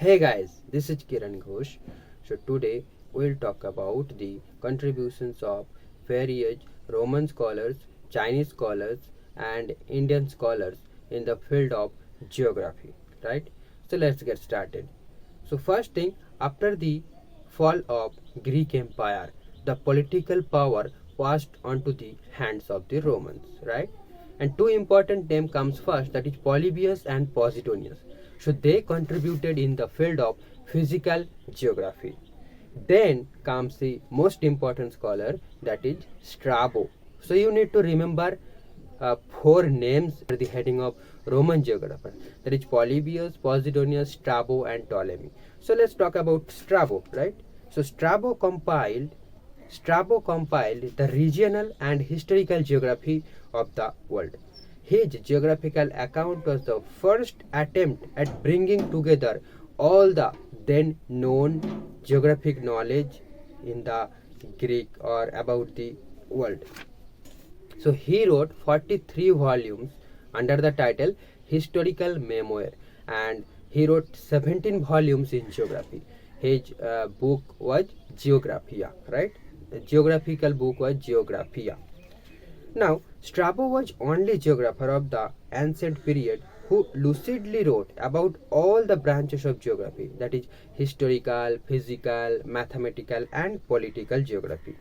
Hey guys, this is Kiran Ghosh. So today we'll talk about the contributions of various Roman scholars, Chinese scholars, and Indian scholars in the field of geography. Right? So let's get started. So first thing, after the fall of Greek Empire, the political power passed onto the hands of the Romans. Right? And two important names comes first, that is Polybius and Posidonius. So they contributed in the field of physical geography. Then comes the most important scholar, that is Strabo. So you need to remember four names under the heading of Roman geographer, that is Polybius, Posidonius, Strabo, and Ptolemy. So let's talk about Strabo, right? So Strabo compiled the regional and historical geography of the world. His geographical account was the first attempt at bringing together all the then known geographic knowledge in the Greek or about the world. So he wrote 43 volumes under the title Historical Memoir, and he wrote 17 volumes in geography. His book was Geographia, right? The geographical book was Geographia. Now, Strabo was only geographer of the ancient period who lucidly wrote about all the branches of geography, that is historical, physical, mathematical, and political geography.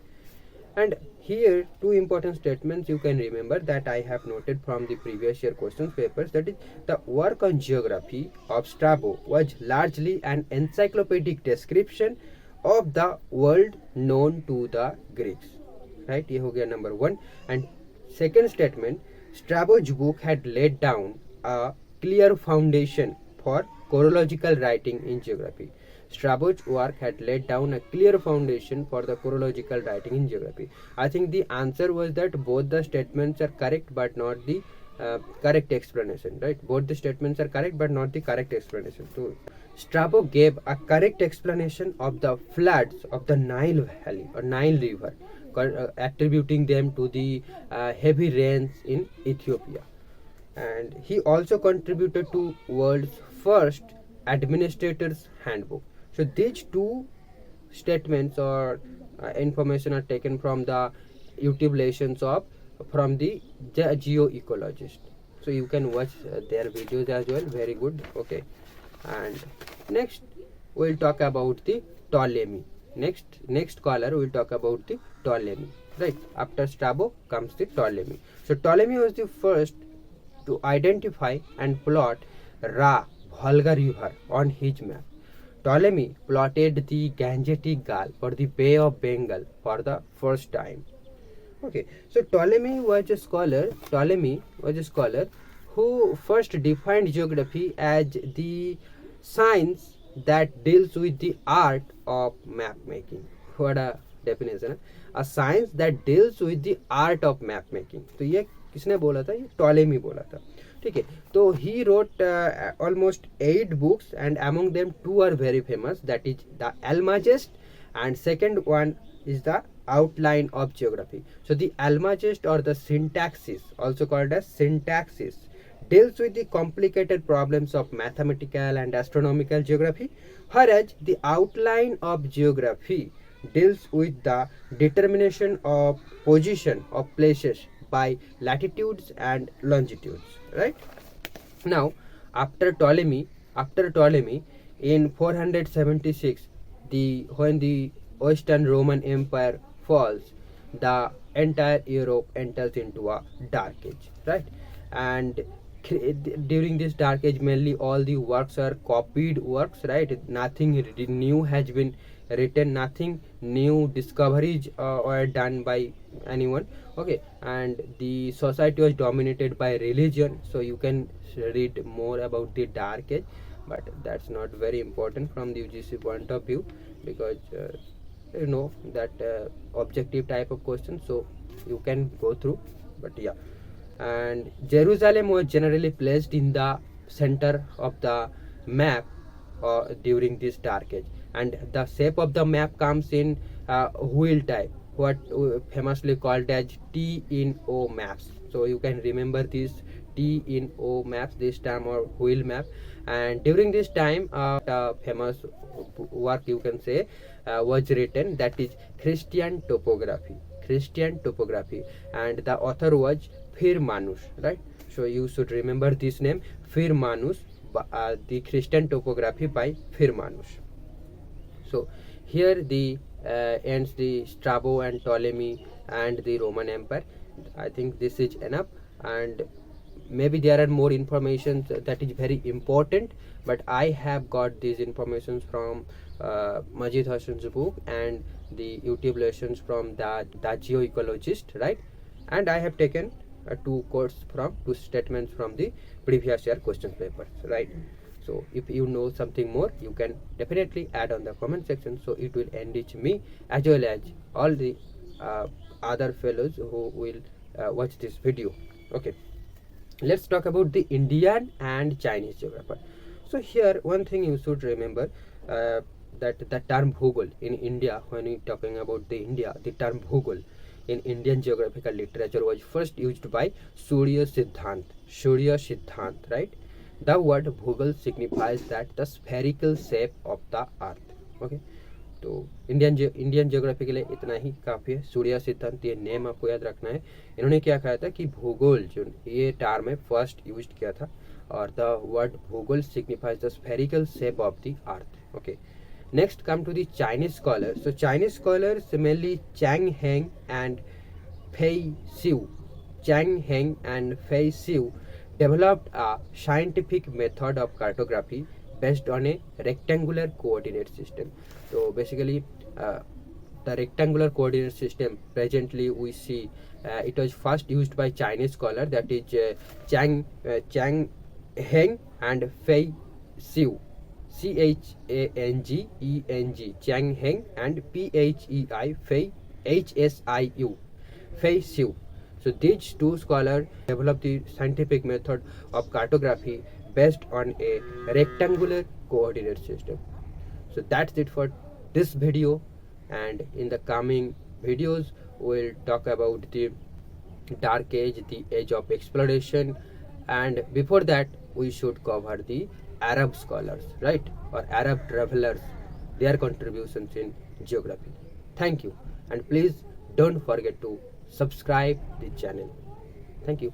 And here two important statements you can remember that I have noted from the previous year questions papers, that is the work on geography of Strabo was largely an encyclopedic description of the world known to the Greeks. Right, ये हो गया number one. And second statement, Strabo's book had laid down a clear foundation for chronological writing in geography. Strabo's work had laid down a clear foundation for the chronological writing in geography. I think the answer was that both the statements are correct but not the correct explanation, right? Both the statements are correct but not the correct explanation. So Strabo gave a correct explanation of the floods of the Nile Valley or Nile River, attributing them to the heavy rains in Ethiopia. And he also contributed to world's first administrator's handbook. So these two statements or information are taken from the YouTube lessons of from the geoecologist. So you can watch their videos as well. Very good. Okay. And next we'll talk about the Ptolemy. Next caller will talk about the Ptolemy. Right. After Strabo comes the Ptolemy. So Ptolemy was the first to identify and plot Volga River on his map. Ptolemy plotted the Gangetic Gulf or the Bay of Bengal for the first time. Okay, so Ptolemy was a scholar who first defined geography as the science that deals with the art of map making. What a definition है? A science that deals with the art of map making. तो ये किसने बोला था? ये Ptolemy बोला था. ठीक है, तो he wrote almost 8 books, and among them 2 are very famous, that is the Almagest, and second one is the Outline of Geography. So the Almagest or the Syntaxis, also called as Syntaxis, deals with the complicated problems of mathematical and astronomical geography, whereas the Outline of Geography deals with the determination of position of places by latitudes and longitudes. Right now, after Ptolemy in 476, when the Western Roman Empire falls, the entire Europe enters into a dark age, right? And during this dark age, mainly all the works are copied works, right? Nothing new has been written, nothing new discoveries were done by anyone. Okay, and the society was dominated by religion. So you can read more about the dark age, but that's not very important from the UGC point of view, because you know that objective type of question, so you can go through. But yeah, and Jerusalem was generally placed in the center of the map during this dark age, and the shape of the map comes in wheel type, what famously called as T in O maps. So you can remember this T in O maps, this term or wheel map. And during this time, a famous work you can say was written, that is Christian topography. Christian topography, and the author was Firmanus, right? So you should remember this name, Firmanus, the Christian topography by Firmanus. So here the ends the Strabo and Ptolemy and the Roman Empire. I think this is enough, and maybe there are more information that is very important, but I have got these informations from Majid Hassan's book and the YouTube lessons from the geoecologist, right? And I have taken two statements from the previous year question papers, right? So if you know something more, you can definitely add on the comment section, so it will enrich me as well as all the other fellows who will watch this video. Okay, let's talk about the Indian and Chinese geographer. So here one thing you should remember, that the term Bhugol in India, when we talking about the India, the term Bhugol in Indian geographical literature was first used by Surya Siddhant, right? The word Bhugol signifies that the spherical shape of the earth. Okay, तो Indian geography के लिए इतना ही काफ़ी है. सूर्य सिद्धांत, ये name आपको याद रखना है. इन्होंने क्या कहा था कि भूगोल जो ये टर्म है फर्स्ट यूज किया था, और द वर्ड भूगोल signifies the spherical shape of the earth. Okay, next come to the Chinese scholars. So Chinese scholars, mainly Chang Heng and Fei Xiu, developed a scientific method of cartography based on a rectangular coordinate system. So basically the rectangular coordinate system presently we see it was first used by Chinese scholar, that is Chang Heng and Fei Xiu, Changeng, Chang Heng, and Phei Fei Xiu. So these two scholars developed the scientific method of cartography based on a rectangular coordinate system. So that's it for this video, and in the coming videos we'll talk about the dark age, the age of exploration, and before that we should cover the Arab scholars, right, or Arab travelers, their contributions in geography. Thank you, and please don't forget to subscribe the channel. Thank you.